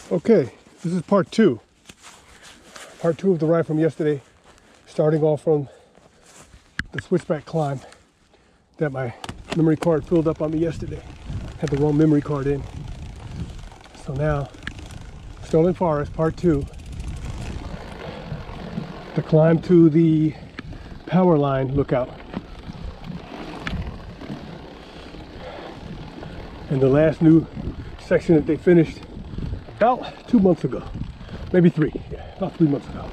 Okay, this is part two. Part two of the ride from yesterday, starting off from the switchback climb that my memory card filled up on me yesterday. Had the wrong memory card in. So now, Sterling Forest, part two. The climb to the power line lookout. And the last new section that they finished about 2 months ago. Maybe three, yeah, about 3 months ago.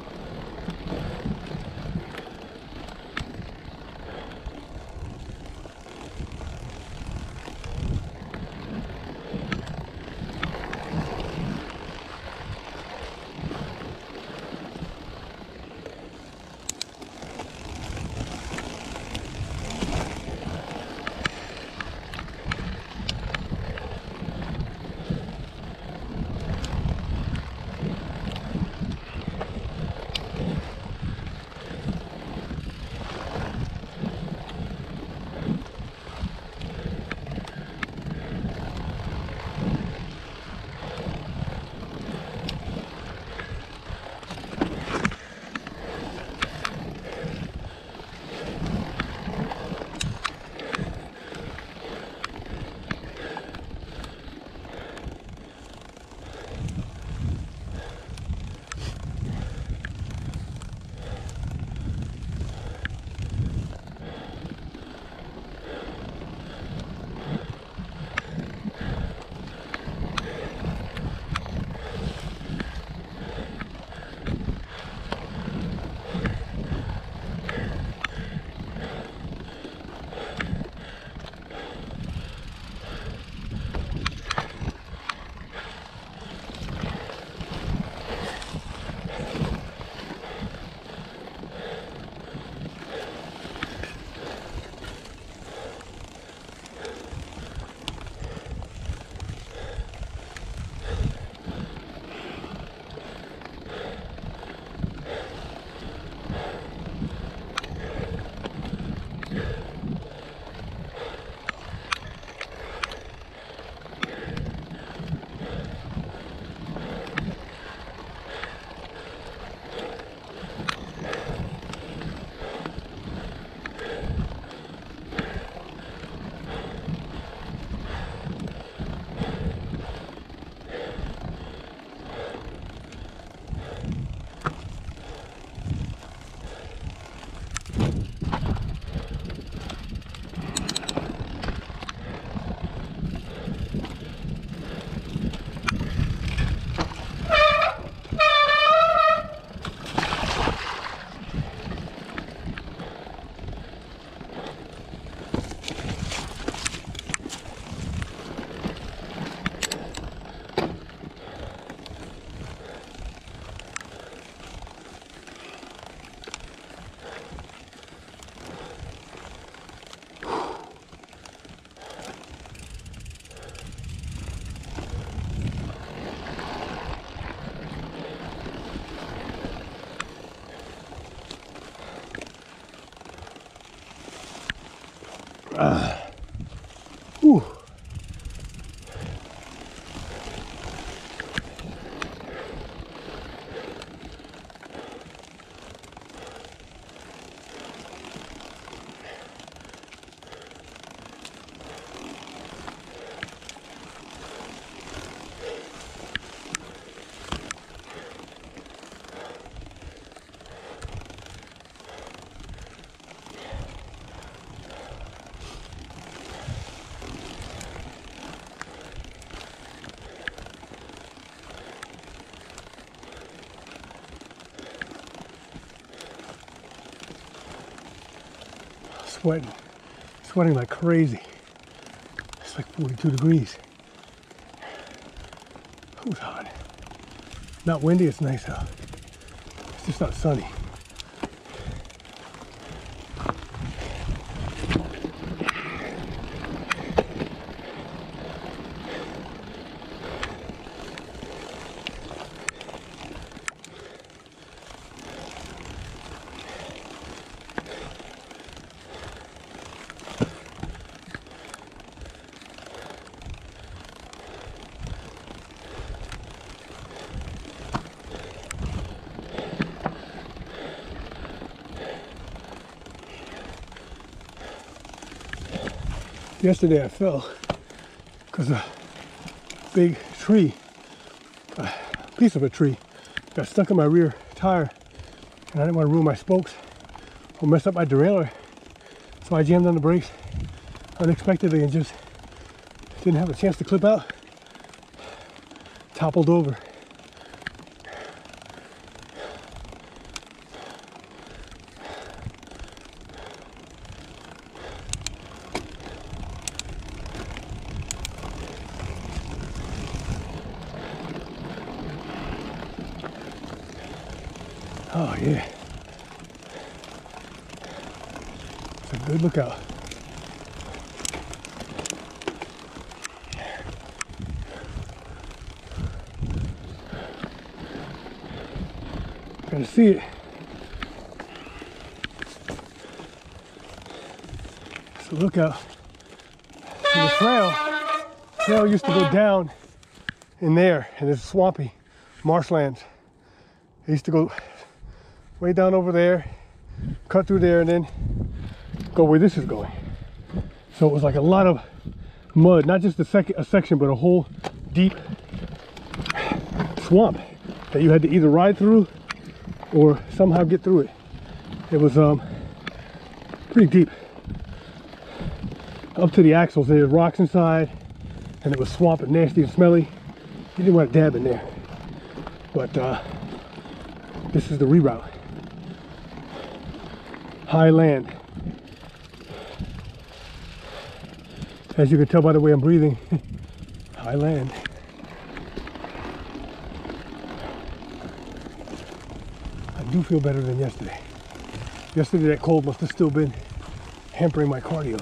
Whew. Sweating like crazy. It's like 42 degrees. It was hot. Not windy, it's nice out. It's just not sunny. Yesterday I fell because a big tree, a piece of a tree, got stuck in my rear tire, and I didn't want to ruin my spokes or mess up my derailleur. So I jammed on the brakes unexpectedly and just didn't have a chance to clip out. Toppled over. Oh yeah. It's a good lookout. Gotta see it. It's a lookout. So the trail used to go down in there, and it's swampy marshlands. It used to go way down over there, cut through there, and then go where this is going. So it was like a lot of mud, not just a section, but a whole deep swamp that you had to either ride through or somehow get through it. It was pretty deep, up to the axles. There were rocks inside, and it was swamp and nasty and smelly. You didn't want to dab in there, but this is the reroute. High land. As you can tell by the way I'm breathing, high land. I do feel better than yesterday. Yesterday that cold must have still been hampering my cardio.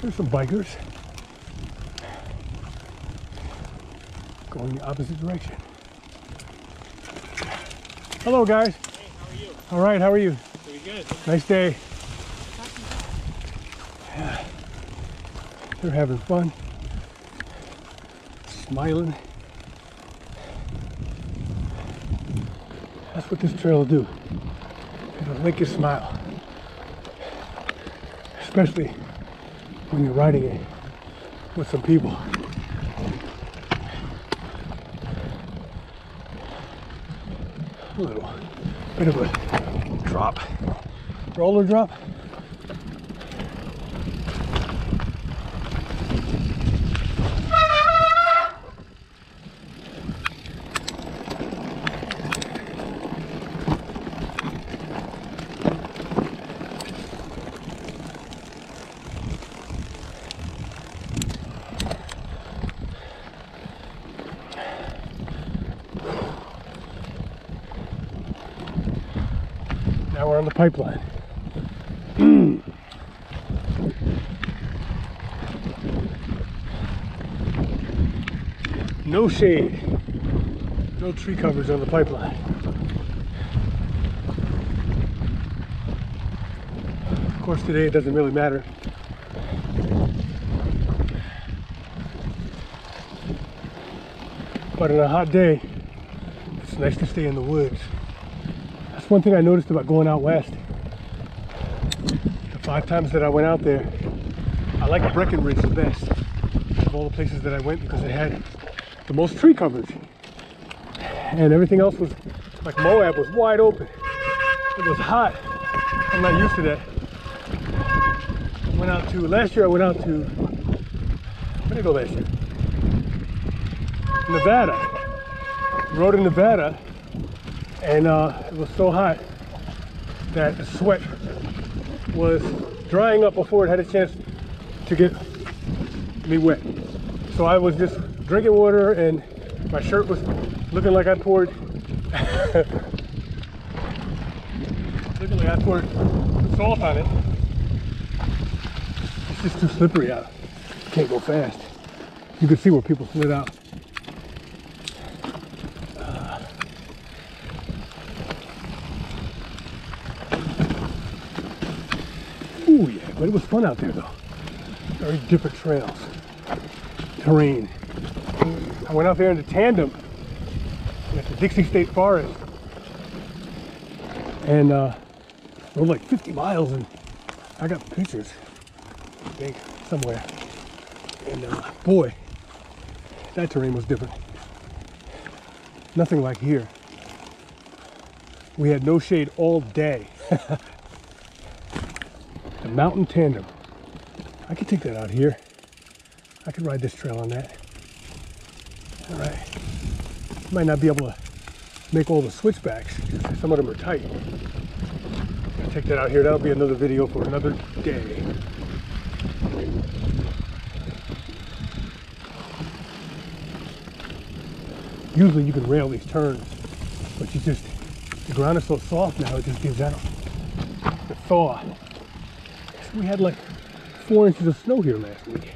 There's some bikers going the opposite direction. Hello guys. Hey, how are you? All right, how are you? Pretty good. Nice day. Yeah. They're having fun, smiling. That's what this trail will do. It'll make you smile, especially when you're riding it with some people. A little bit of a drop, roller drop. Now we're on the pipeline. No shade, no tree covers on the pipeline. Of course, today it doesn't really matter. But on a hot day, it's nice to stay in the woods. That's one thing I noticed about going out west. The 5 times that I went out there, I liked Breckenridge the best of all the places that I went because it had the most tree coverage. And everything else was, like Moab was wide open. It was hot. I'm not used to that. Last year I went out to, where did I go last year? Nevada. Rode in Nevada, and it was so hot that the sweat was drying up before it had a chance to get me wet. So I was just drinking water, and my shirt was looking like I poured salt on it. It's just too slippery out. Can't go fast. You can see where people slid out. Ooh, yeah, but it was fun out there though. Very different trails, terrain. I went out there in the tandem at the Dixie State Forest, and rode like 50 miles in I got pictures, I think, somewhere. And boy, that terrain was different. Nothing like here. We had no shade all day. The mountain tandem. I could take that out here. I could ride this trail on that. All right. Might not be able to make all the switchbacks. Some of them are tight. I'll take that out here. That'll be another video for another day. Usually you can rail these turns, but the ground is so soft now, it just gives out. The thaw. So we had like 4 inches of snow here last week.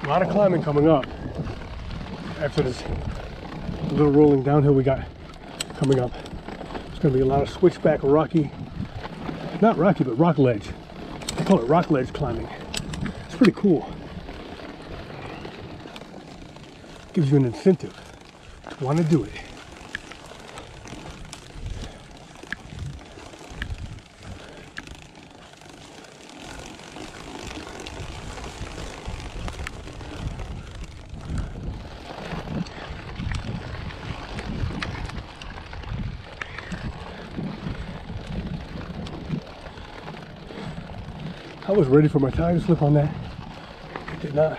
A lot of climbing coming up after this little rolling downhill we got coming up. It's going to be a lot of switchback rocky, not rocky, but rock ledge. I call it rock ledge climbing. It's pretty cool. Gives you an incentive to want to do it. I was ready for my tire to slip on that. It did not.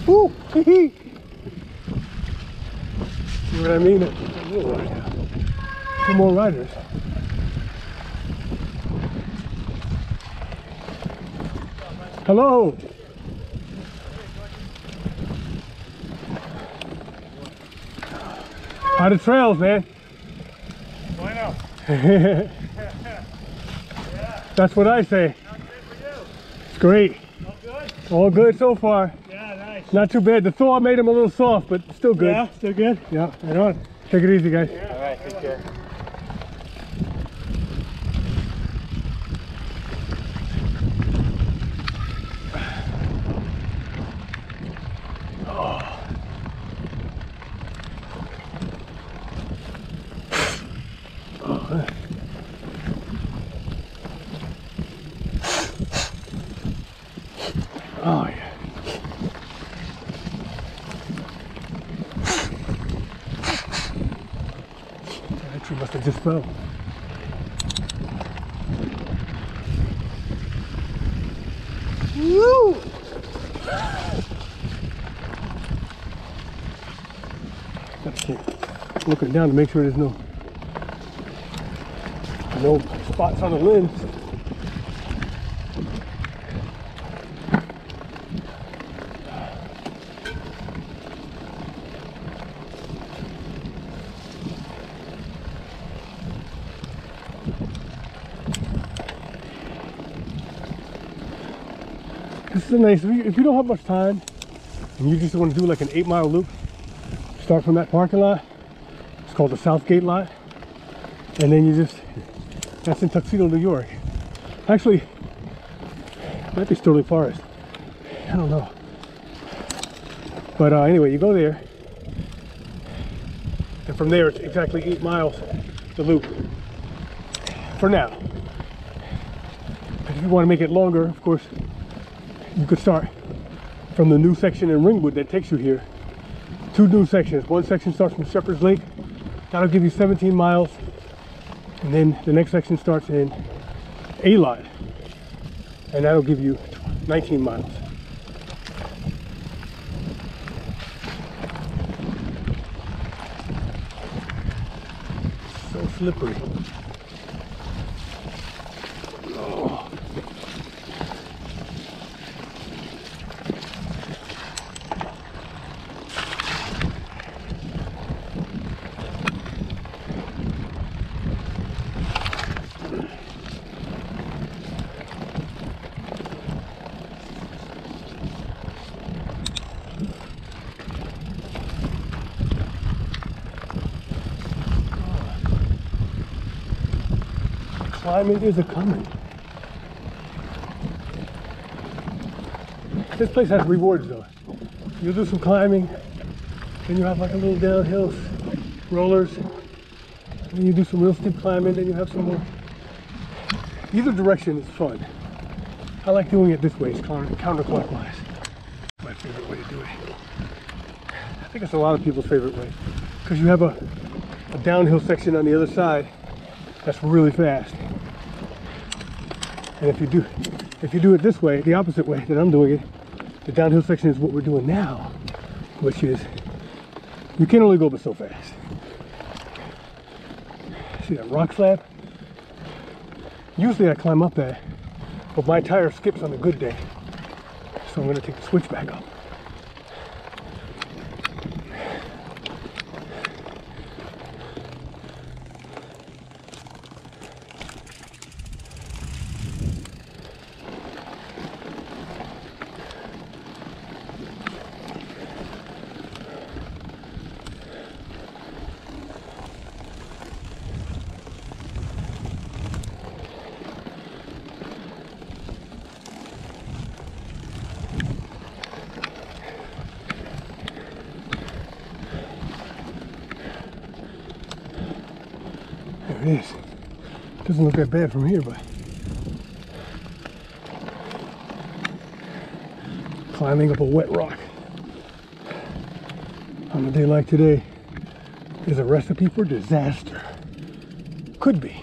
Woo! See what I mean? Two more riders. Hello! How the trails, man? Bueno. That's what I say. How's it for you? It's great. All good? All good so far. Yeah, nice. Not too bad. The thaw made him a little soft, but still good. Yeah, still good? Yeah, right on. Take it easy, guys. Yeah. All right, take care. Oh, yeah. That tree must have just fell. Woo! Gotta keep looking down to make sure there's no spots on the lens. This is a nice, if you don't have much time and you just want to do like an 8-mile loop, start from that parking lot. It's called the Southgate lot. And then you just, that's in Tuxedo, New York. Actually, it might be Sterling Forest. I don't know. But anyway, you go there. And from there, it's exactly 8 miles, the loop. For now. If you want to make it longer, of course, you could start from the new section in Ringwood that takes you here. 2 new sections. One section starts from Shepherd's Lake. That'll give you 17 miles. And then the next section starts in A-Lot. And that'll give you 19 miles. So slippery. Oh. Climbing is a coming. This place has rewards though. You'll do some climbing, then you have like a little downhill rollers, then you do some real steep climbing, then you have some more. Either direction is fun. I like doing it this way, it's counterclockwise. My favorite way to do it. I think it's a lot of people's favorite way, because you have a downhill section on the other side that's really fast. And if you do it this way, the opposite way that I'm doing it, the downhill section is what we're doing now, which is, you can only go but so fast. See that rock slab? Usually I climb up that, but my tire skips on a good day. So I'm gonna take the switchback up. There it is. Doesn't look that bad from here, but climbing up a wet rock on a day like today is a recipe for disaster. Could be.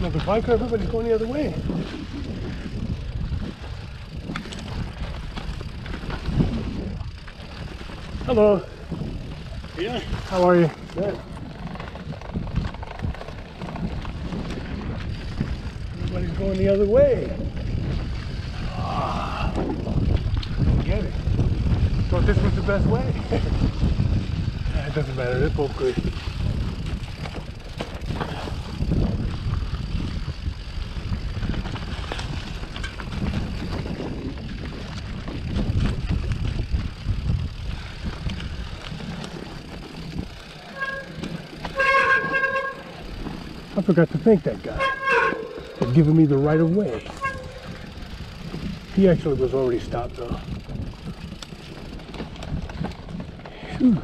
Look, if I could, everybody's going the other way. Hello. Yeah. How are you? Good. Everybody's going the other way. Ah, don't get it. Thought this was the best way. It doesn't matter, they're both good. I forgot to thank that guy for giving me the right of way. He actually was already stopped though. Whew.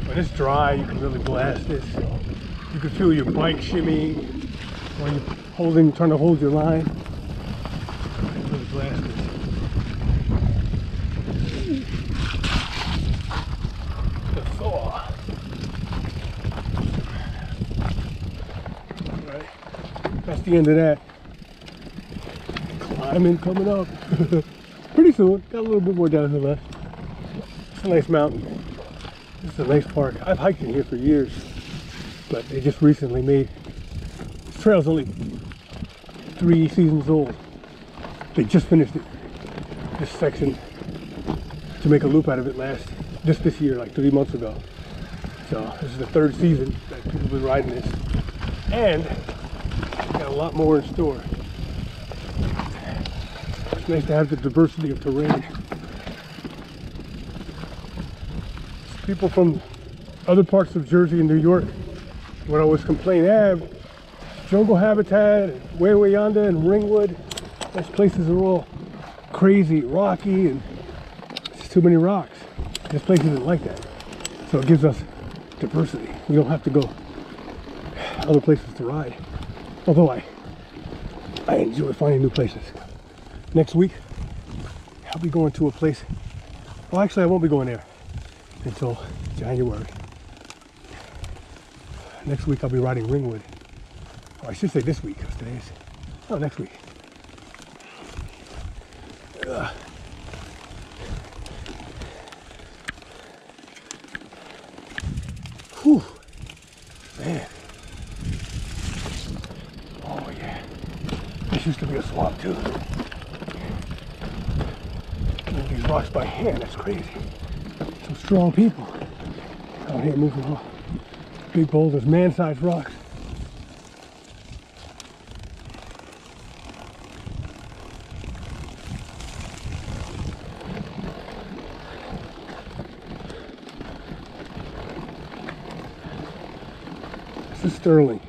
When it's dry, you can really blast this. You can feel your bike shimmying while you're trying to hold your line. You can really blast this. The thaw. Alright, that's the end of that. Climbing coming up. Pretty soon, got a little bit more downhill left. It's a nice mountain. This is a nice park. I've hiked in here for years, but they just recently made, this trail's only 3 seasons old. They just finished it, this section, to make a loop out of it this year, like 3 months ago. So this is the 3rd season that people have been riding this. And got a lot more in store. It's nice to have the diversity of terrain. People from other parts of Jersey and New York would always complain, jungle habitat, and way yonder and Ringwood, those places are all crazy, rocky, and there's too many rocks. This place isn't like that. So it gives us diversity. We don't have to go other places to ride. Although I enjoy finding new places. Next week, I'll be going to a place, well actually I won't be going there until January. Next week I'll be riding Ringwood. Or I should say this week, because today is, oh, next week. Whew, man. Oh yeah, this used to be a swamp too. Move these rocks by hand, that's crazy. Some strong people out here moving on big boulders, man-sized rocks. This is Sterling.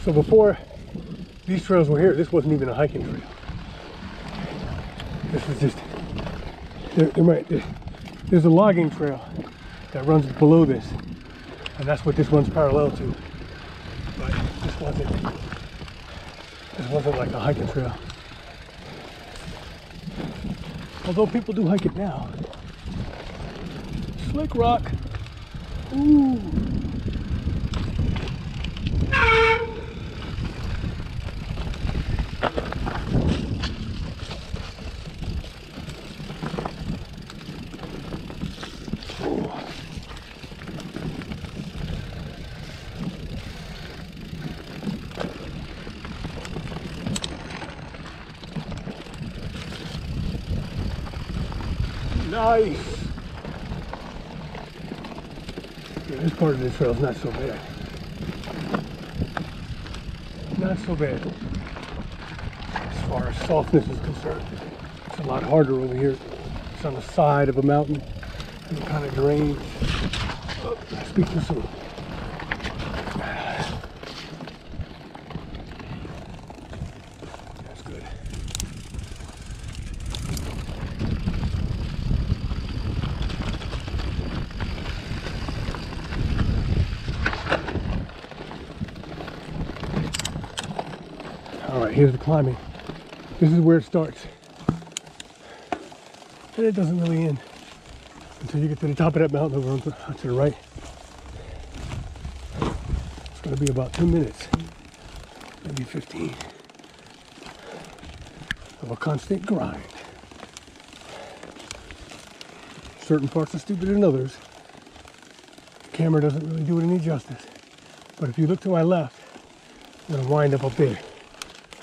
So before these trails were here, this wasn't even a hiking trail. This was just, there's a logging trail that runs below this, and that's what this runs parallel to. But this wasn't like a hiking trail. Although people do hike it now. Slick rock. Ooh. Nice. Yeah, this part of the trail is not so bad. Not so bad. As far as softness is concerned, it's a lot harder over here. It's on the side of a mountain and it kind of drains. Oh, I speak too soon. That's good. All right, here's the climbing. This is where it starts. And it doesn't really end until you get to the top of that mountain over to the right. It's going to be about 2 minutes, maybe 15, of a constant grind. Certain parts are stupider than others. The camera doesn't really do it any justice. But if you look to my left, I'm going to wind up there.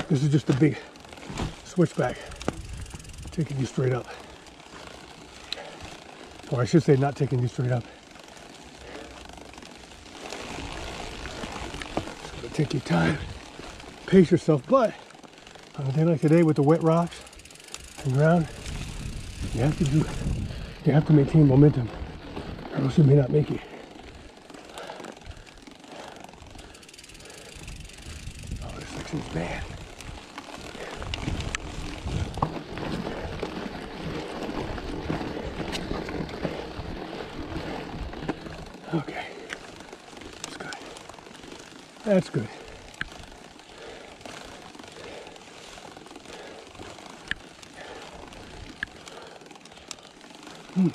This is just a big switchback taking you straight up. Or I should say not taking you straight up. It's going to take your time, pace yourself, but on a day like today with the wet rocks and ground, You have to maintain momentum, or else you may not make it. Oh, this section is bad. Okay, that's good. That's good. Oh.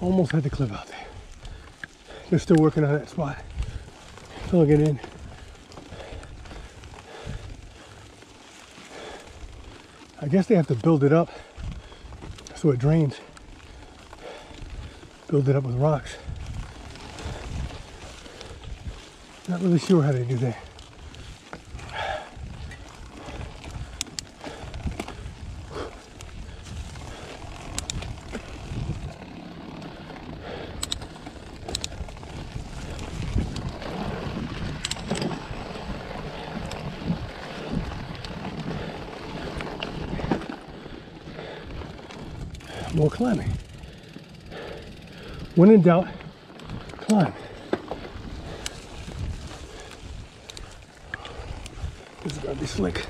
Almost had the clip out there. They're still working on that spot. Filling it in. I guess they have to build it up so it drains. Build it up with rocks. Not really sure how they do that. More climbing. When in doubt, climb. This is gonna be slick.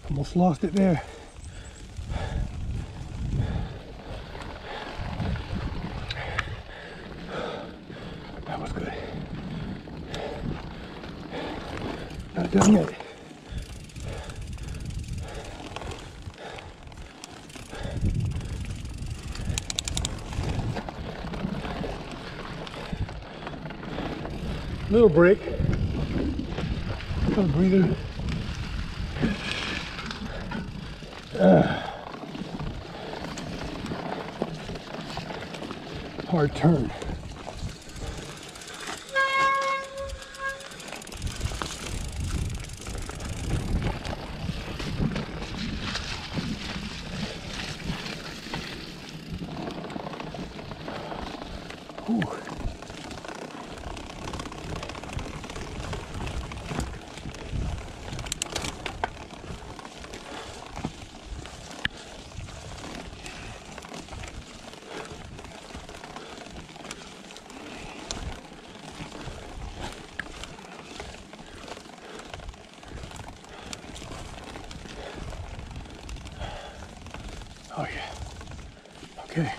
Almost lost it there. That was good. Not done yet. Little break. Little breather. Hard turn. Ooh. Oh yeah. Okay.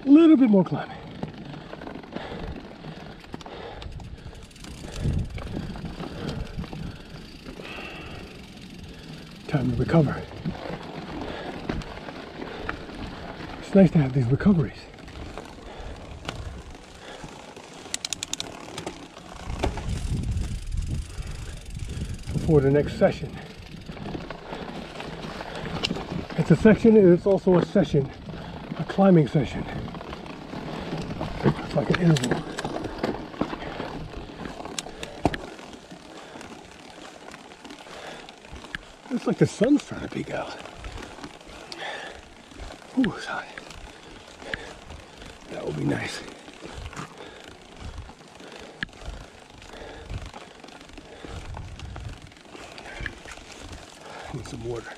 A little bit more climbing. Time to recover. nice to have these recoveries. For the next session. It's a section and it's also a session, a climbing session. It's like an interval. It's like the sun's trying to peek out. Ooh, it's hot. That would be nice. I need some water.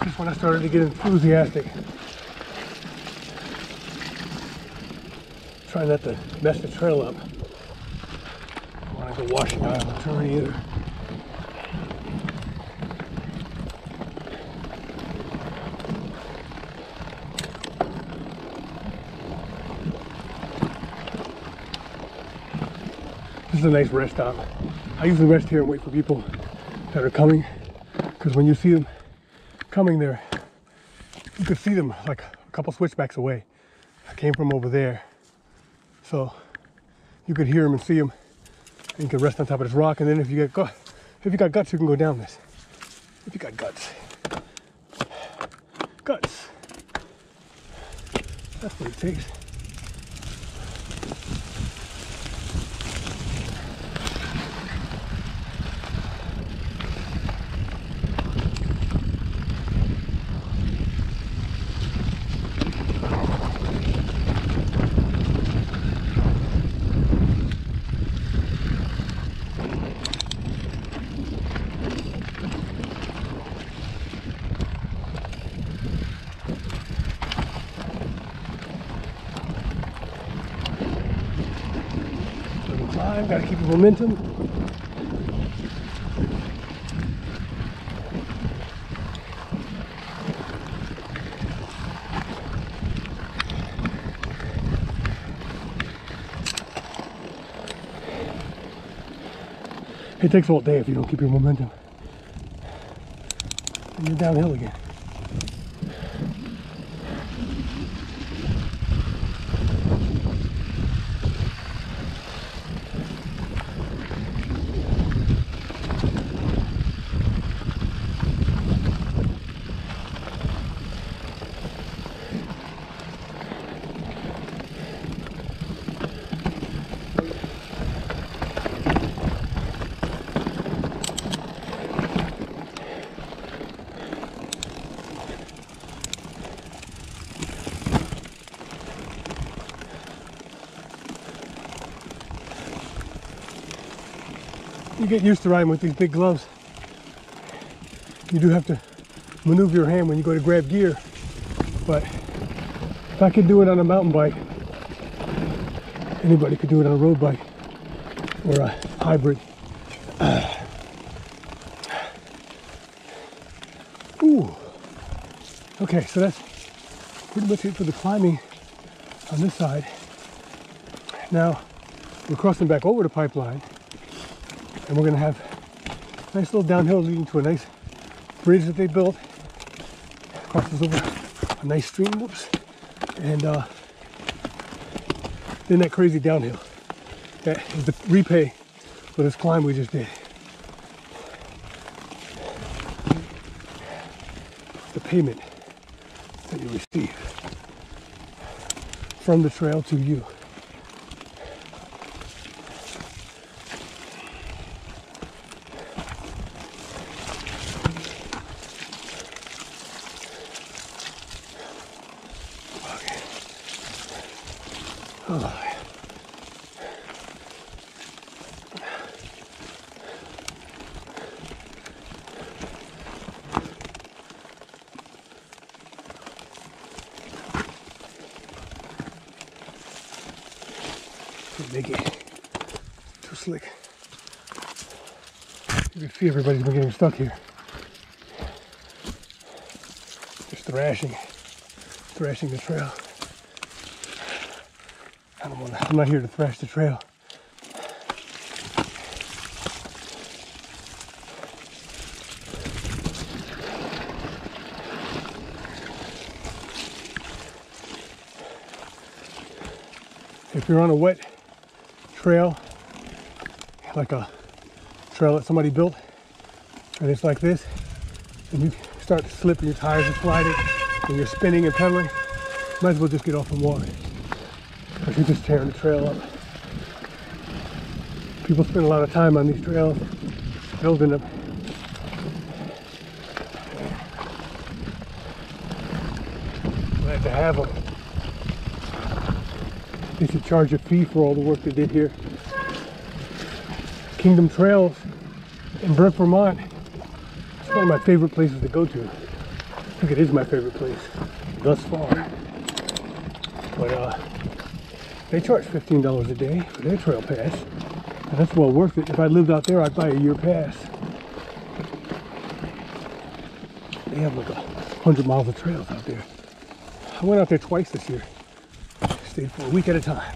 Just when I started to get enthusiastic. Try not to mess the trail up. I don't want to go washing out on the turn either. This is a nice rest stop. I usually rest here and wait for people that are coming, because when you see them coming there, you could see them like a couple switchbacks away. I came from over there, so you could hear them and see them, and you can rest on top of this rock. And then if you got guts, you can go down this. If you got guts, that's what it takes. Gotta keep the momentum. It takes all day if you don't keep your momentum. And you're downhill again. You get used to riding with these big gloves. You do have to maneuver your hand when you go to grab gear, but if I could do it on a mountain bike, anybody could do it on a road bike or a hybrid. Ooh. Okay, so that's pretty much it for the climbing on this side. Now we're crossing back over the pipeline, and we're gonna have a nice little downhill leading to a nice bridge that they built. Crosses over a nice stream, whoops, and then that crazy downhill. That is the repay for this climb we just did. the payment that you receive from the trail to you. Okay. Oh. Make it too slick. You can see everybody's been getting stuck here. Just thrashing the trail. I'm not here to thrash the trail. If you're on a wet trail, like a trail that somebody built, and it's like this, and you start to slip and your tires are sliding and you're spinning and pedaling, might as well just get off and walk, because you're just tearing the trail up. People spend a lot of time on these trails, building them. Glad to have them. They should charge a fee for all the work they did here. Kingdom Trails in Burke, Vermont. It's one of my favorite places to go to. I think it is my favorite place thus far. But they charge $15 a day for their trail pass, and that's well worth it. If I lived out there, I'd buy a year pass. They have like 100 miles of trails out there. I went out there twice this year. Stayed for a week at a time.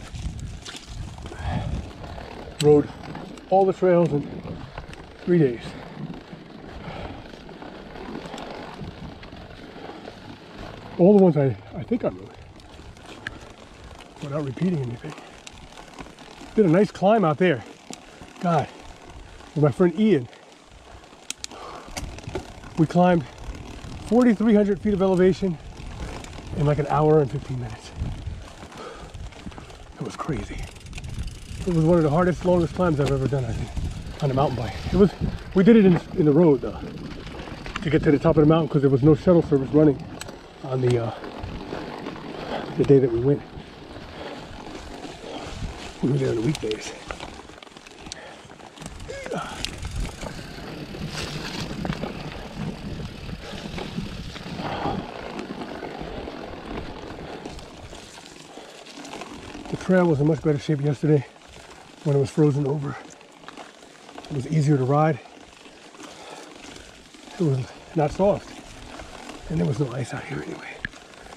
Rode all the trails in 3 days. All the ones I think I rode, without repeating anything. Did a nice climb out there. God, with my friend Ian. We climbed 4,300 feet of elevation in like an hour and 15 minutes. It was crazy. It was one of the hardest, longest climbs I've ever done, I think, on a mountain bike. We did it in the road, though, to get to the top of the mountain, because there was no shuttle service running on the day that we went. We were there on the weekdays. The trail was in much better shape yesterday when it was frozen over. It was easier to ride. It was not soft. And there was no ice out here anyway.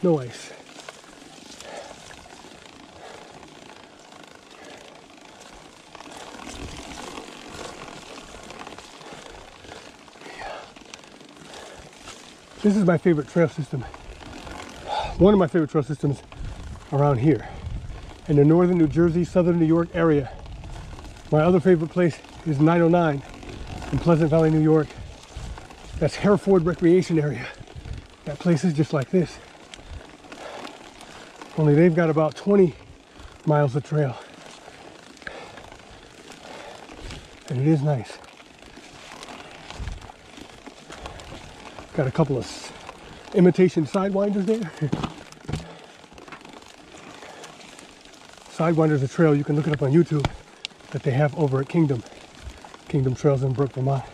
No ice. This is my favorite trail system. One of my favorite trail systems around here. In the northern New Jersey, southern New York area. My other favorite place is 909 in Pleasant Valley, New York. That's Hereford Recreation Area. That place is just like this. Only they've got about 20 miles of trail. And it is nice. Got a couple of imitation Sidewinders there. Sidewinder's a trail, you can look it up on YouTube, that they have over at Kingdom Trails in Burke, Vermont.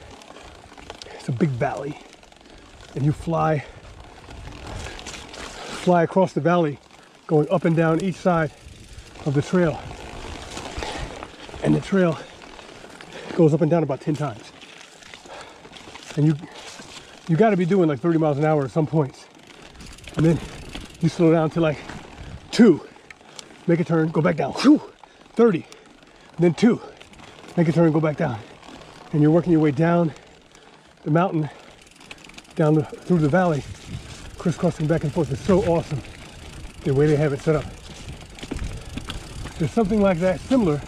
It's a big valley, and you fly across the valley, going up and down each side of the trail. And the trail goes up and down about 10 times. And you got to be doing like 30 miles an hour at some points. And then you slow down to like 2. Make a turn, go back down, whew, 30, then 2, make a turn, go back down. And you're working your way down the mountain, through the valley, crisscrossing back and forth. It's so awesome, the way they have it set up. There's something like that, similar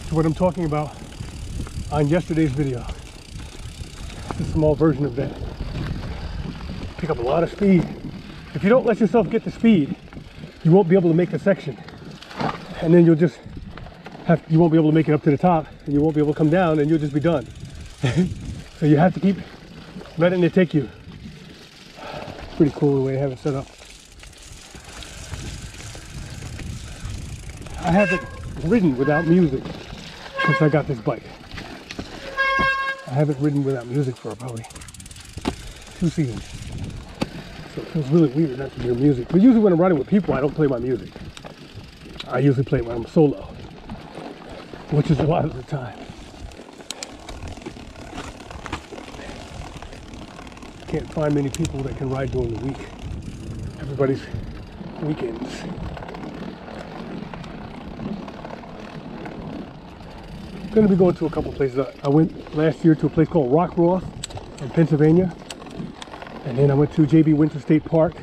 to what I'm talking about on yesterday's video. It's a small version of that. pick up a lot of speed. If you don't let yourself get the speed, you won't be able to make the section. And then you won't be able to make it up to the top, and you won't be able to come down, and you'll just be done. So you have to keep letting it take you. Pretty cool the way they have it set up. I haven't ridden without music since I got this bike. I haven't ridden without music for probably 2 seasons. So it feels really weird not to hear music. But usually when I'm riding with people, I don't play my music. I usually play it when I'm solo, which is a lot of the time. Can't find many people that can ride during the week. Everybody's weekends. I'm going to be going to a couple places. I went last year to a place called Rockroth in Pennsylvania. And then I went to JB Winter State Park.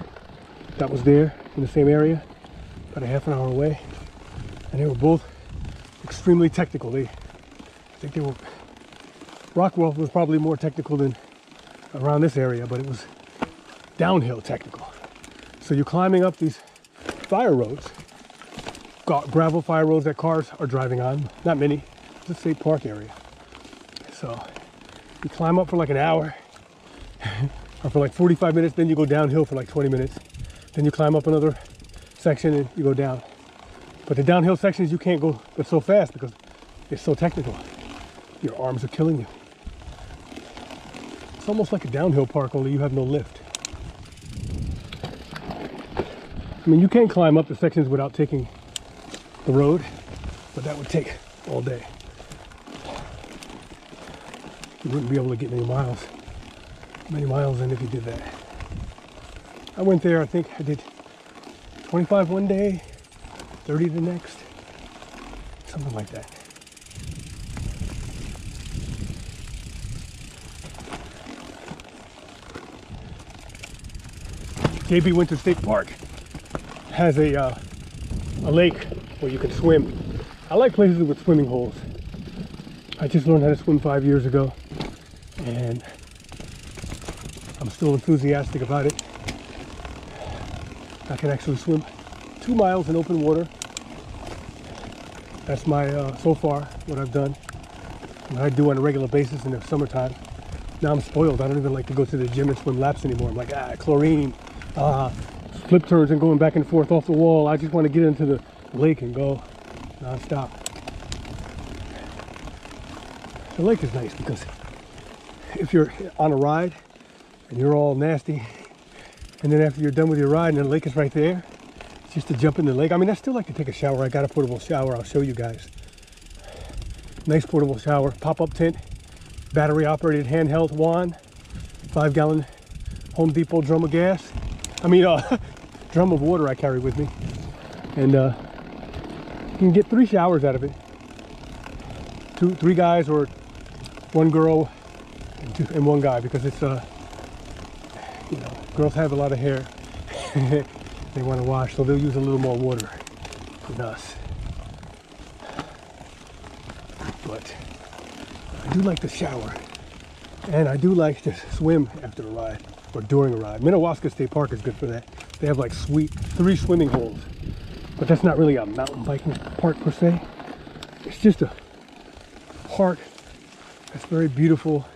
That was there in the same area, about a half an hour away. And they were both extremely technical. Rockroth was probably more technical than around this area, but it was downhill technical. So you're climbing up these fire roads, gravel fire roads that cars are driving on. Not many, it's a state park area. So you climb up for like an hour, or for like 45 minutes, then you go downhill for like 20 minutes. Then you climb up another section and you go down. But the downhill sections you can't go so fast because it's so technical. Your arms are killing you. It's almost like a downhill park, only you have no lift. I mean, you can climb up the sections without taking the road, but that would take all day. You wouldn't be able to get many miles in if you did that. I went there, I think I did 25 one day, 30 the next, something like that. JB Winter State Park has a lake where you can swim. I like places with swimming holes. I just learned how to swim 5 years ago, and I'm still enthusiastic about it. I can actually swim 2 miles in open water. That's my, so far, what I've done. What I do on a regular basis in the summertime. Now I'm spoiled. I don't even like to go to the gym and swim laps anymore. I'm like, chlorine, flip turns and going back and forth off the wall. I just want to get into the lake and go non-stop. The lake is nice because if you're on a ride and you're all nasty, and then after you're done with your ride and the lake is right there, it's just to jump in the lake. I mean, I still like to take a shower. I got a portable shower. I'll show you guys. Nice portable shower, pop-up tent, battery operated handheld wand, 5-gallon Home Depot drum of gas. Drum of water I carry with me. And you can get 3 showers out of it. 3 guys or 1 girl and 1 guy, because it's girls have a lot of hair. They want to wash, so they'll use a little more water than us. But I do like to shower, and I do like to swim after a ride or during a ride. Minnewaska State Park is good for that. They have like 3 swimming holes, but that's not really a mountain biking park per se. It's just a park that's very beautiful,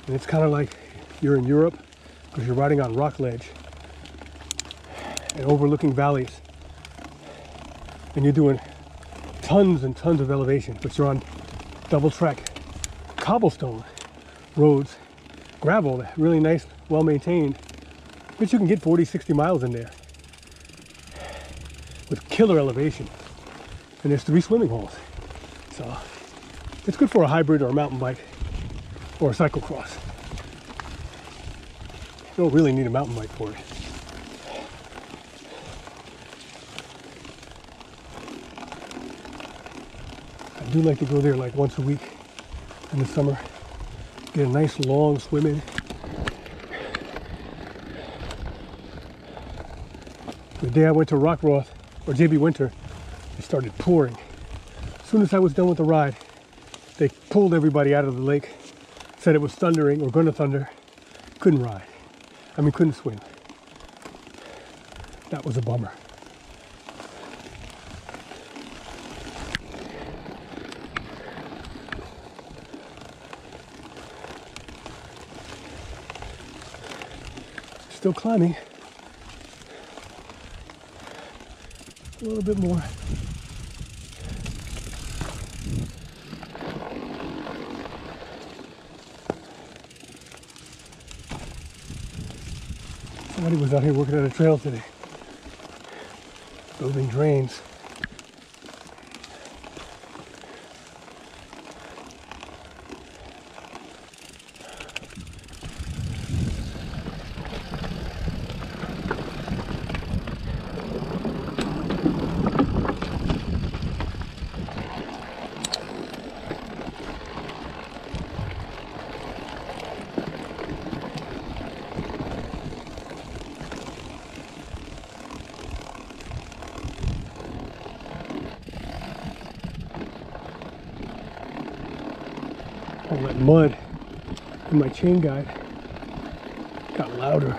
and it's kind of like you're in Europe because you're riding on rock ledge and overlooking valleys, and you're doing tons and tons of elevation, but you're on double track cobblestone roads, gravel, really nice, well maintained, but you can get 40-60 miles in there with killer elevation. And there's 3 swimming holes, so it's good for a hybrid or a mountain bike or a cyclocross. You don't really need a mountain bike for it. I do like to go there like once a week in the summer, get a nice long swim in. The day I went to Rockroth or JB Winter, it started pouring. As soon as I was done with the ride, they pulled everybody out of the lake, said it was thundering or going to thunder. Couldn't ride. I mean, couldn't swim. That was a bummer. Still climbing. A little bit more. Somebody was out here working on a trail today, building drains. All that mud in my chain guide got louder.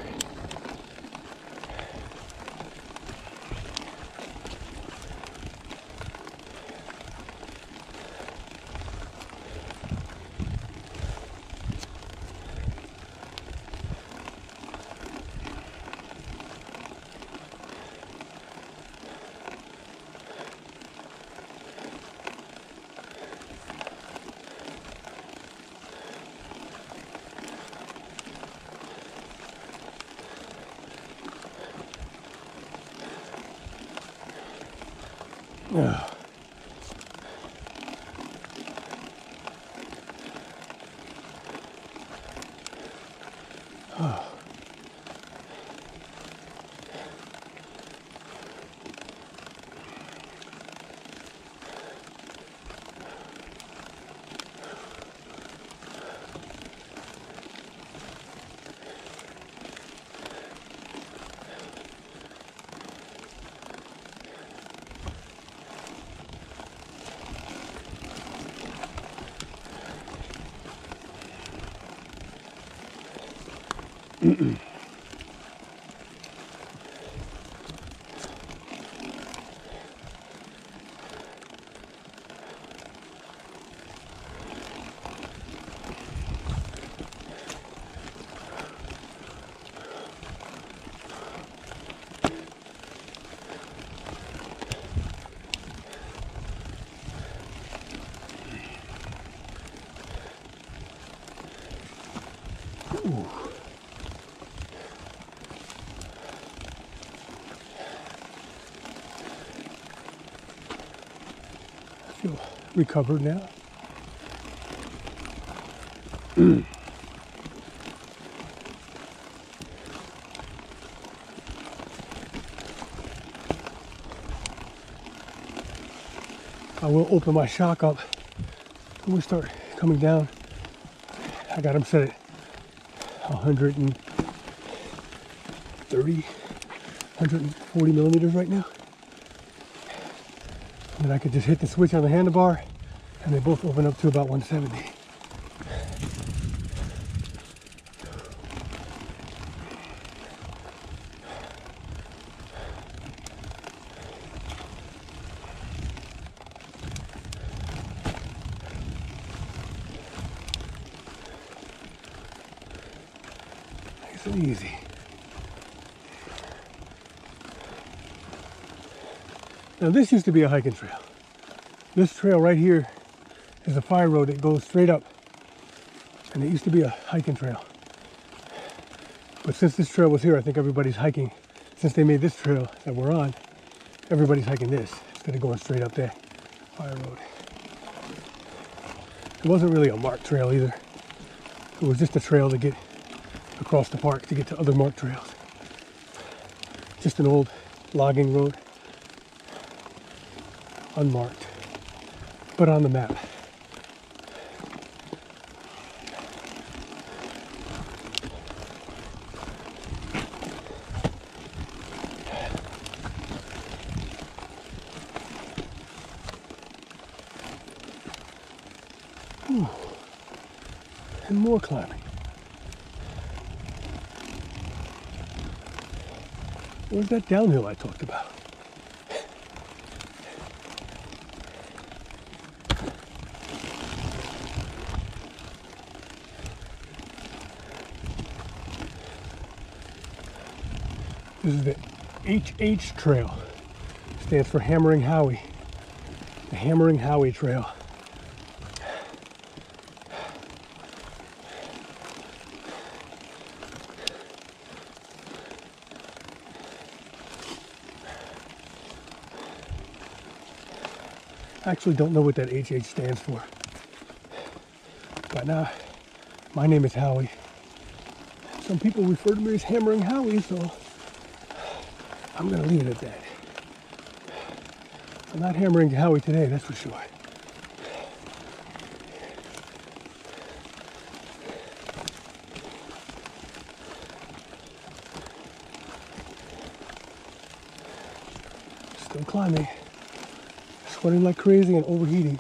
Yeah. Oh. Ooh. I feel recovered now. I will open my shock up when we start coming down. I got them set at 130, 140 millimeters right now. And then I could just hit the switch on the handlebar and they both open up to about 170. Nice and easy. Now this used to be a hiking trail. This trail right here is a fire road that goes straight up. And it used to be a hiking trail. But since this trail was here, I think everybody's hiking. Since they made this trail that we're on, everybody's hiking this instead of going straight up there. Fire road. It wasn't really a marked trail either. It was just a trail to get across the park to get to other marked trails. Just an old logging road. Unmarked, but on the map. Ooh. And more climbing. Where's that downhill I talked about? This is the HH Trail. Stands for Hammering Howie. The Hammering Howie Trail. I actually don't know what that HH stands for. But now, my name is Howie. Some people refer to me as Hammering Howie, so I'm gonna leave it at that. I'm not hammering Howie today, that's for sure. Still climbing. Sweating like crazy and overheating.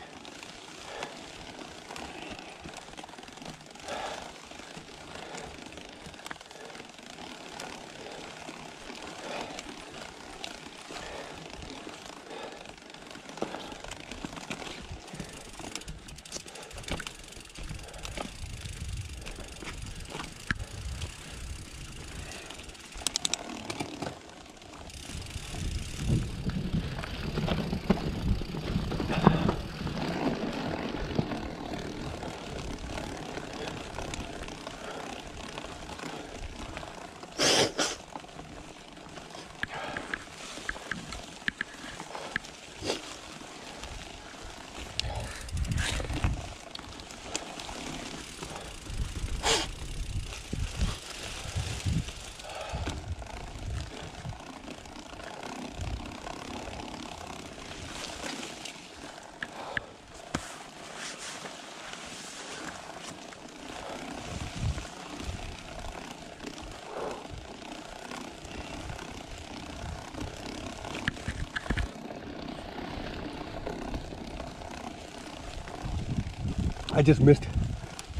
I just missed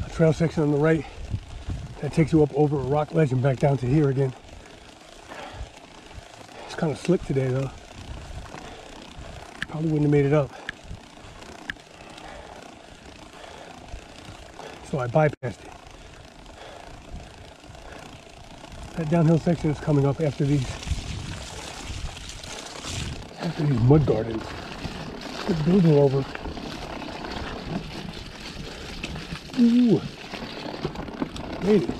a trail section on the right that takes you up over a rock ledge and back down to here again. It's kind of slick today though. Probably wouldn't have made it up. So I bypassed it. That downhill section is coming up after these mud gardens. Good building over. Ooh, made it.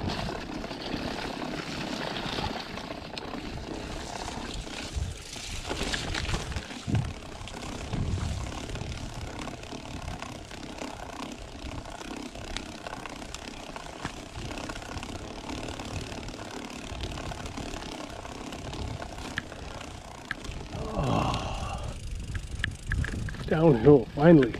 Oh, downhill, finally.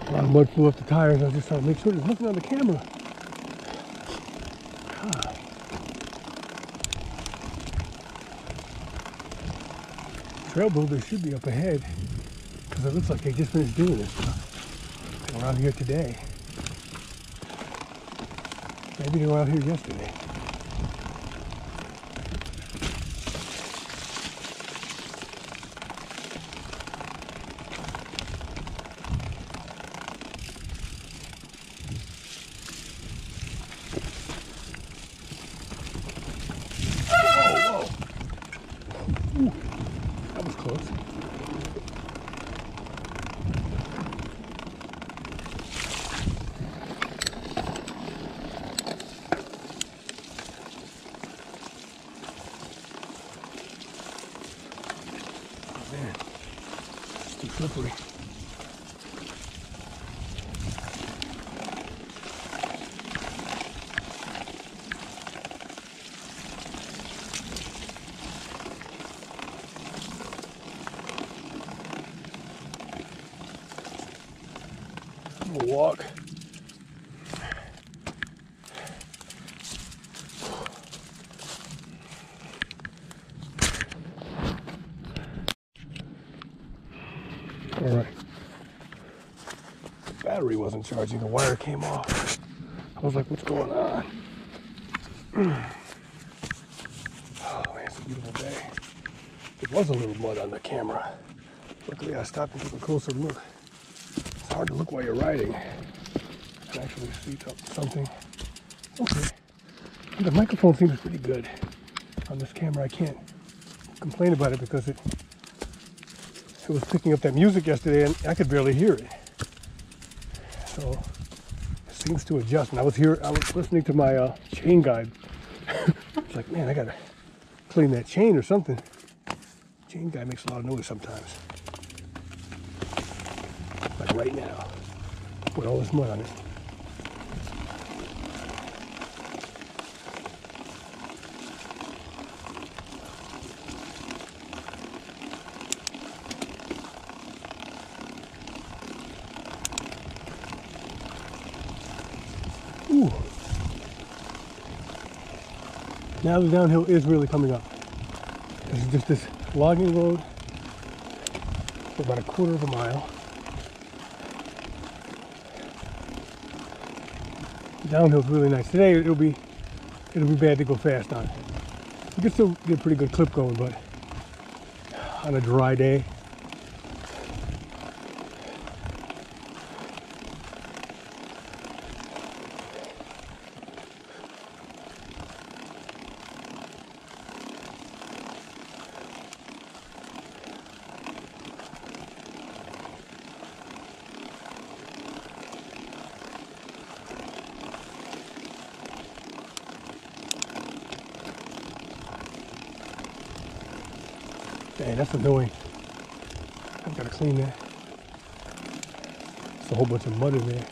A lot of mud flew off the tires. I was just trying to make sure there's nothing on the camera. Trail builders should be up ahead because it looks like they just finished doing this stuff. They were out here today. Maybe they were out here yesterday. Ooh, that was close. Oh man, it's too slippery. We'll walk. All right. The battery wasn't charging. The wire came off. I was like, what's going on? Oh man, it's a beautiful day. There was a little mud on the camera. Luckily, I stopped and took a closer look. It's hard to look while you're riding and actually see something. Okay. The microphone seems pretty good on this camera. I can't complain about it because it was picking up that music yesterday and I could barely hear it. So it seems to adjust. And I was listening to my chain guide. It's like, man, I gotta clean that chain or something. Chain guide makes a lot of noise sometimes. Like right now, with all this mud on it. Ooh. Now the downhill is really coming up. This is just this logging road for about a quarter of a mile. The downhill's really nice. Today it'll be bad to go fast on. You can still get a pretty good clip going, but on a dry day. Man, that's annoying. I've got to clean that. There's a whole bunch of mud in there.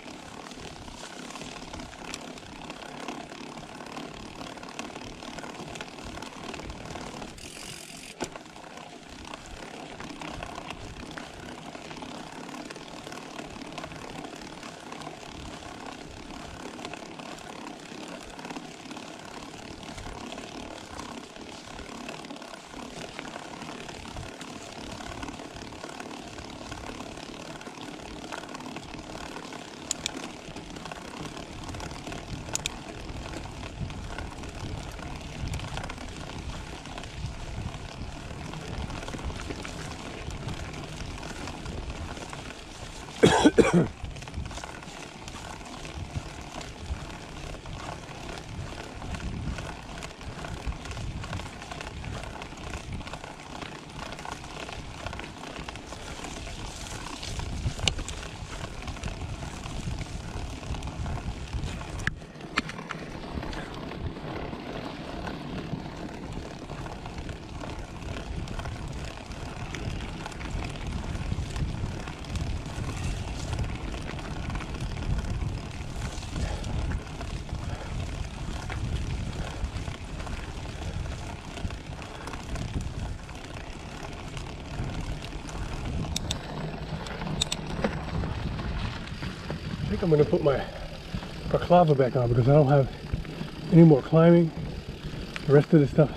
I think I'm going to put my balaclava back on because I don't have any more climbing. The rest of the stuff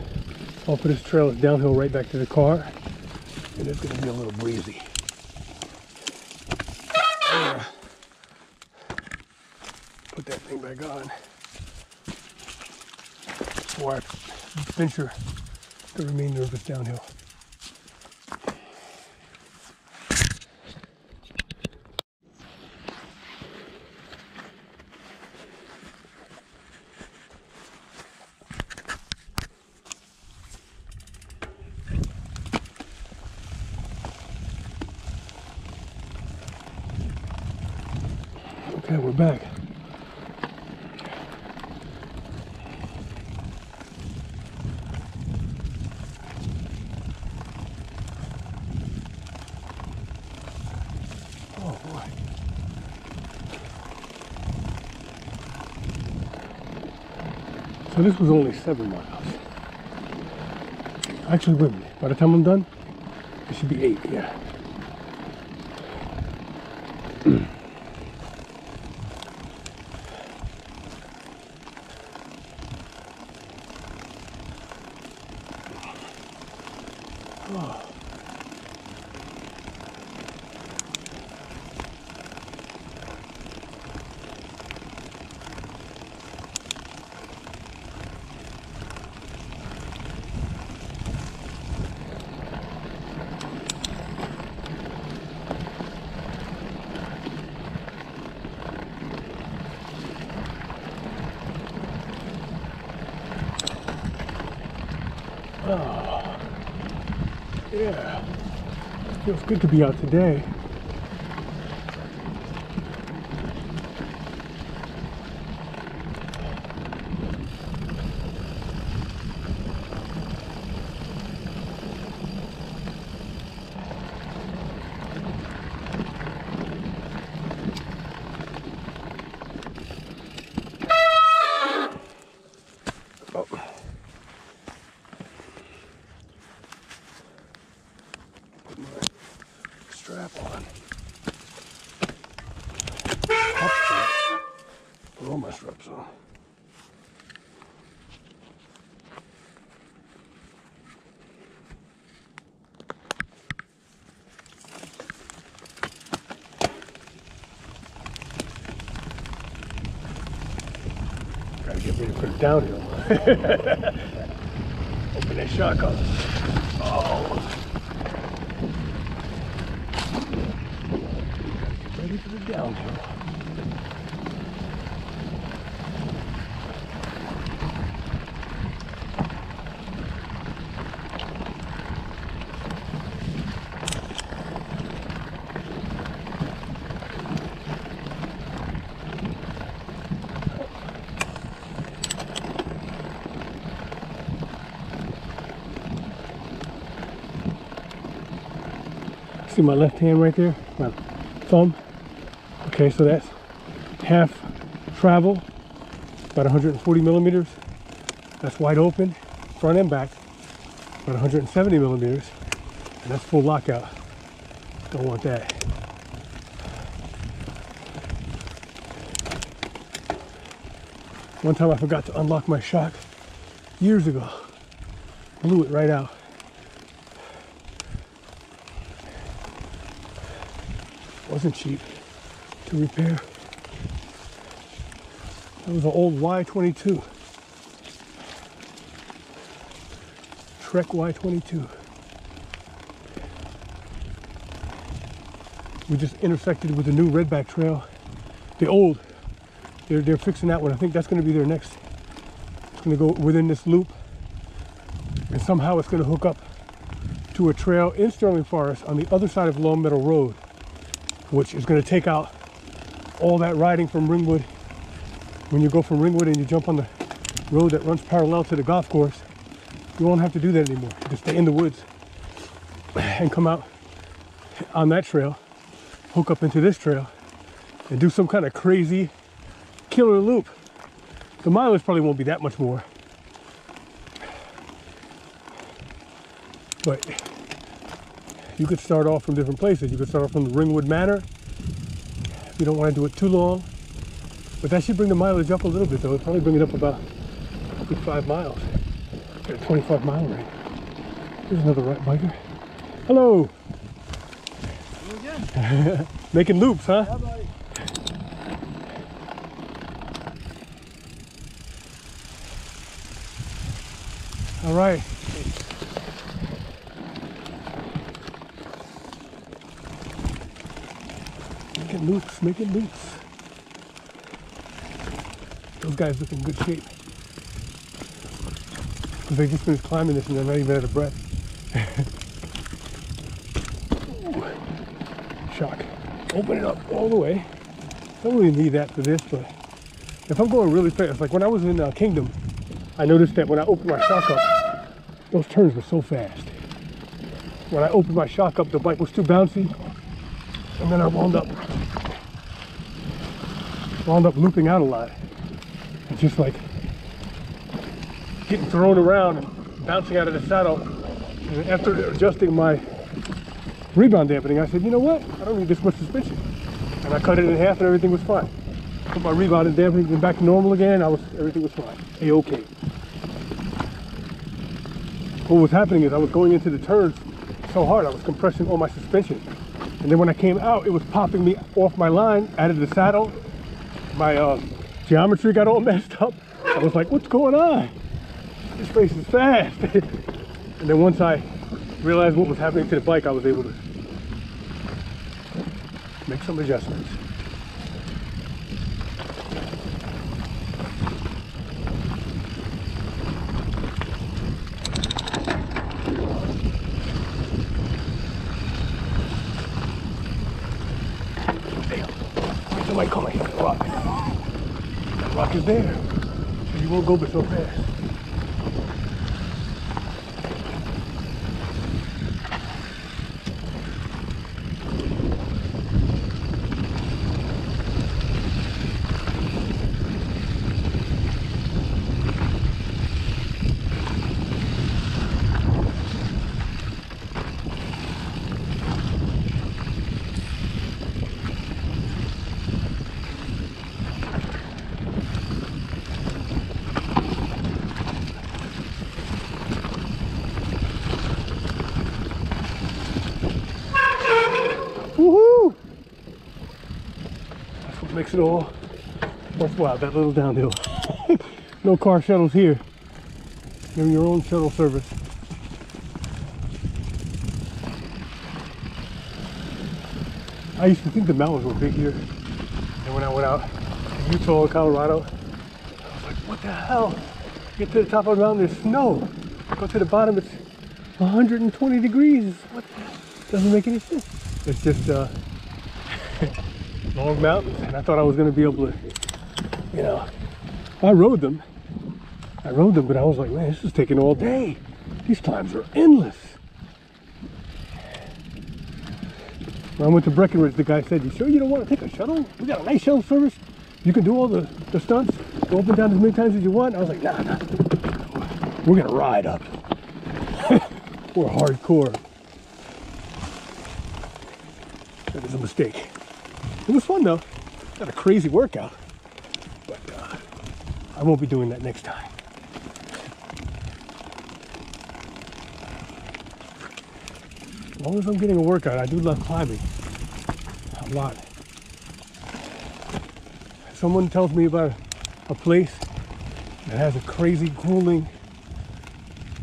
off of this trail is downhill right back to the car, and it's going to be a little breezy. Put that thing back on before I venture the remainder of this downhill. Okay, we're back. Oh boy. So this was only 7 miles. Actually, wait a minute. By the time I'm done, it should be 8, yeah. Oh, yeah, feels good to be out today. Strap on. Top strap. Put all my straps on. Gotta get ready for the downhill. Open that shotgun. Oh. Ready for the downhill. See my left hand right there? My thumb. Okay, so that's half travel, about 140 millimeters. That's wide open, front and back, about 170 millimeters. And that's full lockout. Don't want that. One time I forgot to unlock my shock years ago. Blew it right out. Wasn't cheap to repair. That was an old Y22. Trek Y22. We just intersected with the new Redback Trail. The old, they're fixing that one. I think that's going to be their next. It's going to go within this loop, and somehow it's going to hook up to a trail in Sterling Forest on the other side of Long Meadow Road, which is going to take out all that riding from Ringwood. When you go from Ringwood and you jump on the road that runs parallel to the golf course, you won't have to do that anymore. You just stay in the woods and come out on that trail, hook up into this trail, and do some kind of crazy killer loop. The mileage probably won't be that much more, but you could start off from different places. You could start off from the Ringwood Manor if you don't want to do it too long, but that should bring the mileage up a little bit though. It'll probably bring it up about 5 miles. Got a 25-mile range. There's another right biker. Hello. You again? Making loops, huh? Yeah, buddy. All right. Making loops, making loops. Those guys look in good shape. They just finished climbing this and they're not even out of breath. Ooh. Shock. Open it up all the way. Don't really need that for this, but if I'm going really fast, like when I was in Kingdom, I noticed that when I opened my shock up, those turns were so fast. When I opened my shock up, the bike was too bouncy, and then I wound up looping out a lot. It's just like getting thrown around and bouncing out of the saddle. And after adjusting my rebound dampening, I said, you know what? I don't need this much suspension. And I cut it in half and everything was fine. Put my rebound and dampening back to normal again. Everything was fine. A-okay. What was happening is I was going into the turns so hard, I was compressing all my suspension. And then when I came out, it was popping me off my line, out of the saddle. My geometry got all messed up. I was like, what's going on? This race is fast. And then once I realized what was happening to the bike, I was able to make some adjustments. Somebody call me. Rock. That rock is there. So you won't go but so fast. Woohoo! That's what makes it all worthwhile, that little downhill. No car shuttles here. You're in your own shuttle service. I used to think the mountains were big here. And when I went out to Utah and Colorado, I was like, what the hell? Get to the top of the mountain, there's snow. Go to the bottom, it's 120 degrees. What the hell? Doesn't make any sense. It's just long mountains, and I thought I was going to be able to, you know, I rode them, but I was like, man, this is taking all day. These climbs are endless. When I went to Breckenridge, the guy said, you sure you don't want to take a shuttle? We got a nice shuttle service. You can do all the stunts, go up and down as many times as you want. I was like, nah. We're going to ride up. We're hardcore. That is a mistake. It was fun though. Not a crazy workout, but I won't be doing that next time. As long as I'm getting a workout, I do love climbing a lot. Someone tells me about a place that has a crazy, grueling,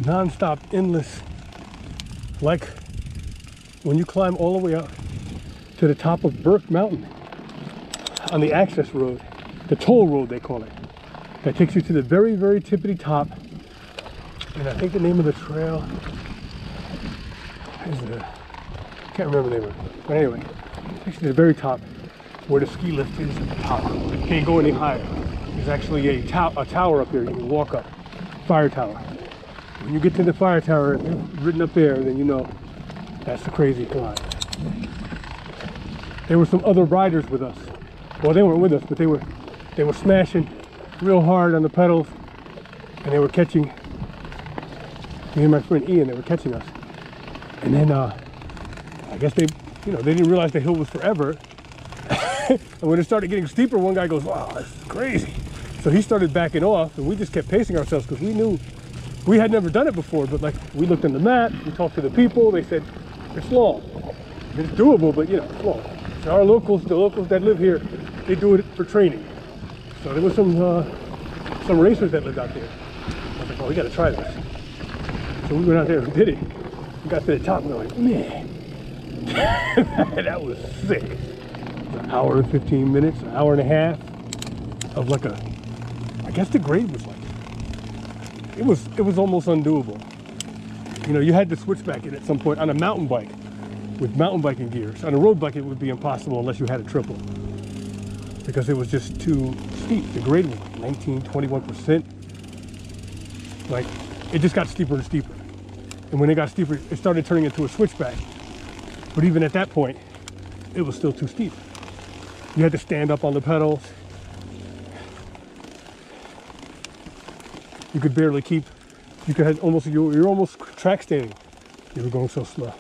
non-stop, endless, like when you climb all the way up to the top of Burke Mountain on the access road, the toll road they call it, that takes you to the very, very tippity top. And I think the name of the trail is I can't remember the name of it, but anyway, it takes you to the very top where the ski lift is at the top. You can't go any higher. There's actually a tower up there you can walk up, fire tower. When you get to the fire tower, written up there, then you know that's the crazy climb. There were some other riders with us. Well, they weren't with us, but they were smashing real hard on the pedals, and they were catching me and my friend Ian. They were catching us, and then I guess they didn't realize the hill was forever. And when it started getting steeper, one guy goes, "Wow, this is crazy!" So he started backing off, and we just kept pacing ourselves because we knew we had never done it before. But like, we looked on the map, we talked to the people. They said it's long, it's doable, but you know, it's long. Our locals, the locals that live here, they do it for training. So there was some racers that lived out there. I was like, oh, we got to try this. So we went out there and did it. We got to the top and we're like, man, that was sick. An hour and 15 minutes, an hour and a half of like I guess the grade was like, it was almost undoable. You know, you had to switch back in at some point on a mountain bike with mountain biking gears. On a road bike, it would be impossible unless you had a triple, because it was just too steep. The grade was like 19, 21%. Like, it just got steeper and steeper. And when it got steeper, it started turning into a switchback. But even at that point, it was still too steep. You had to stand up on the pedals. You could barely keep, you're almost track standing. You were going so slow.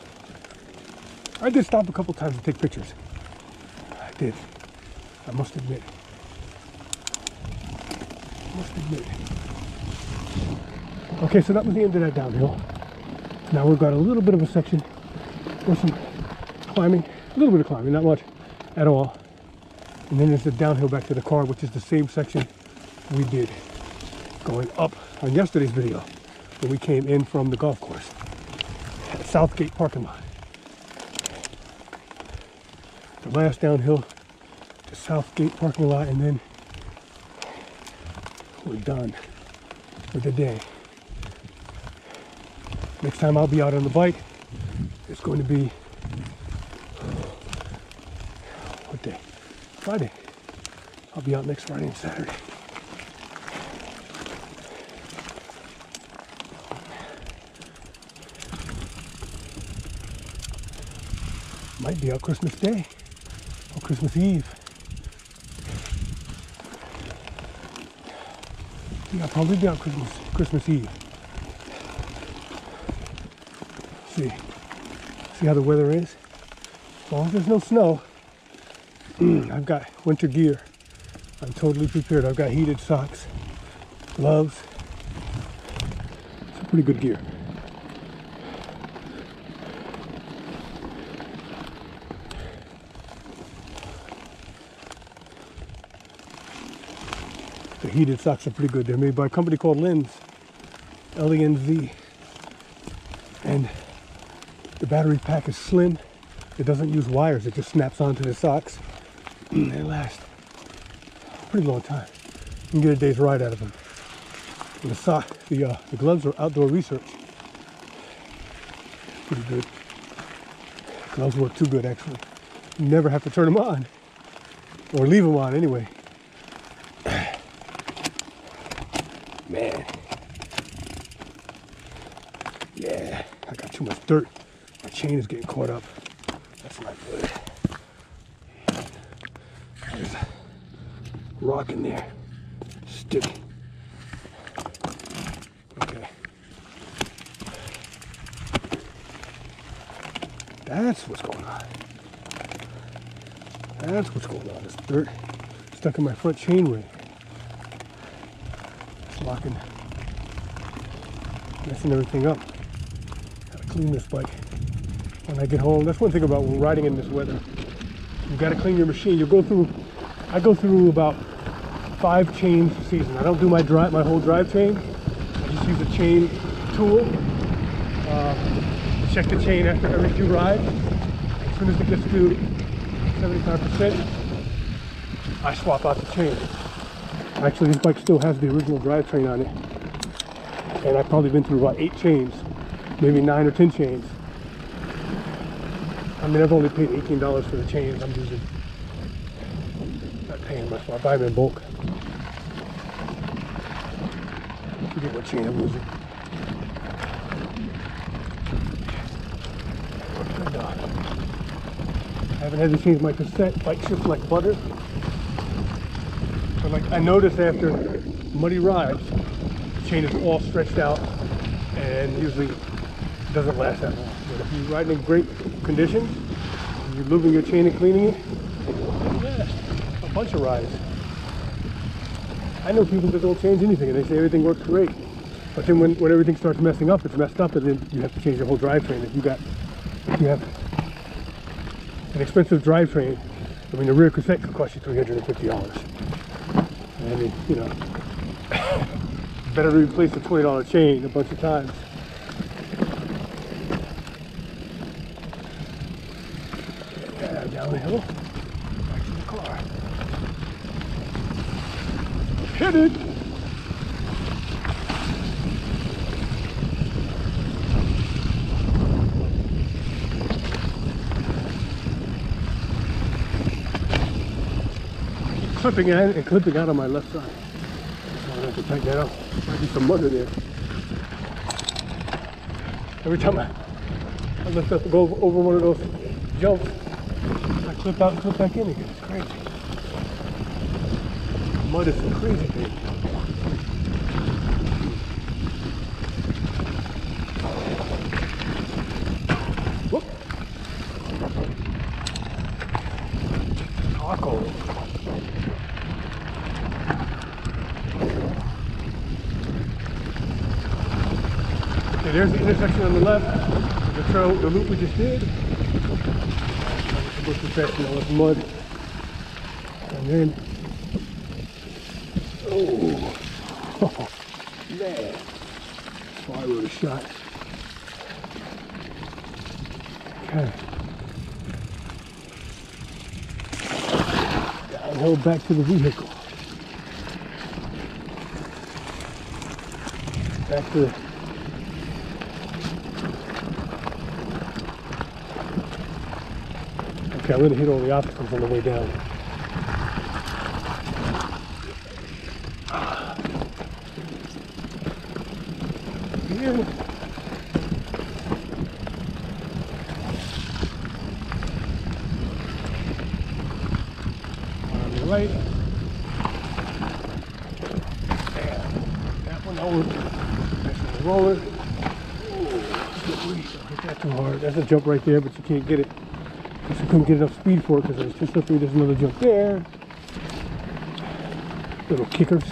I did stop a couple times to take pictures. I did. I must admit. Okay, so that was the end of that downhill. Now we've got a little bit of a section There's some climbing, a little bit of climbing, not much at all. And then there's the downhill back to the car, which is the same section we did going up on yesterday's video when we came in from the golf course at Southgate parking lot. The last downhill to Southgate parking lot, and then we're done for the day. Next time I'll be out on the bike, it's going to be, what day? Friday. I'll be out next Friday and Saturday. Might be out Christmas Day or Christmas Eve. I think I'll probably be out Christmas Eve. See how the weather is? As long as there's no snow, I've got winter gear. I'm totally prepared. I've got heated socks, gloves. It's pretty good gear. The heated socks are pretty good. They're made by a company called Lenz, L-E-N-Z. And the battery pack is slim. It doesn't use wires. It just snaps onto the socks. They last a pretty long time. You can get a day's ride out of them. And the gloves are outdoor research. Pretty good. Gloves work too good, actually. You never have to turn them on. Or leave them on, anyway. Man. Yeah, I got too much dirt. My chain is getting caught up. That's not good. There's a rock in there. Stick. Okay. That's what's going on. That's what's going on. This dirt stuck in my front chain ring. It's locking, messing everything up. Gotta clean this bike when I get home. That's one thing about riding in this weather. You gotta clean your machine. I go through about 5 chains a season. I don't do my whole drive chain. I just use a chain tool. Check the chain after every 2 rides. As soon as it gets to 75%, I swap out the chain. Actually, this bike still has the original drivetrain on it. And I've probably been through about 8 chains, maybe 9 or 10 chains. I mean, I've only paid $18 for the chains I'm using. Not paying much, I buy them in bulk. I forget what chain I'm using. I haven't had to change my cassette. Bike shifts like butter. But like I noticed after muddy rides, the chain is all stretched out and usually doesn't last that long. But if you're riding in great condition, and you're lubing your chain and cleaning it, it'll last a bunch of rides. I know people that don't change anything and they say everything works great. But then when everything starts messing up, it's messed up, and then you have to change the whole drivetrain. If you have an expensive drivetrain, I mean, the rear cassette could cost you $350. I mean, you know, better to replace a $20 chain a bunch of times. Yeah, down the hill, back to the car. Hit it! Clipping in and clipping out on my left side. So I have to tighten that up. Might be some mud in there. Every time I lift up, go over one of those jumps, I clip out and clip back in again. It's crazy. Mud is a crazy thing. Whoop. Taco. Okay, there's the intersection on the left, the loop we just did. super professional with mud. And then, oh man, that's why I wrote a shot. Okay. Downhill back to the vehicle. Back to the okay, I'm gonna hit all the obstacles on the way down. Here. On the right. And that one over. That's on the roller. Don't hit that too hard. That's a jump right there, but you can't get it. I couldn't get enough speed for it because it was too slippery. There's another jump there. Little kickers.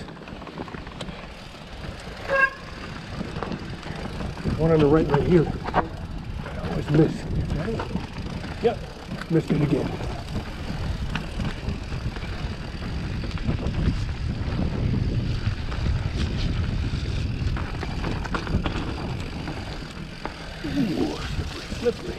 There's one on the right here. I always miss. Yep, missed it again. Ooh, slippery, slippery.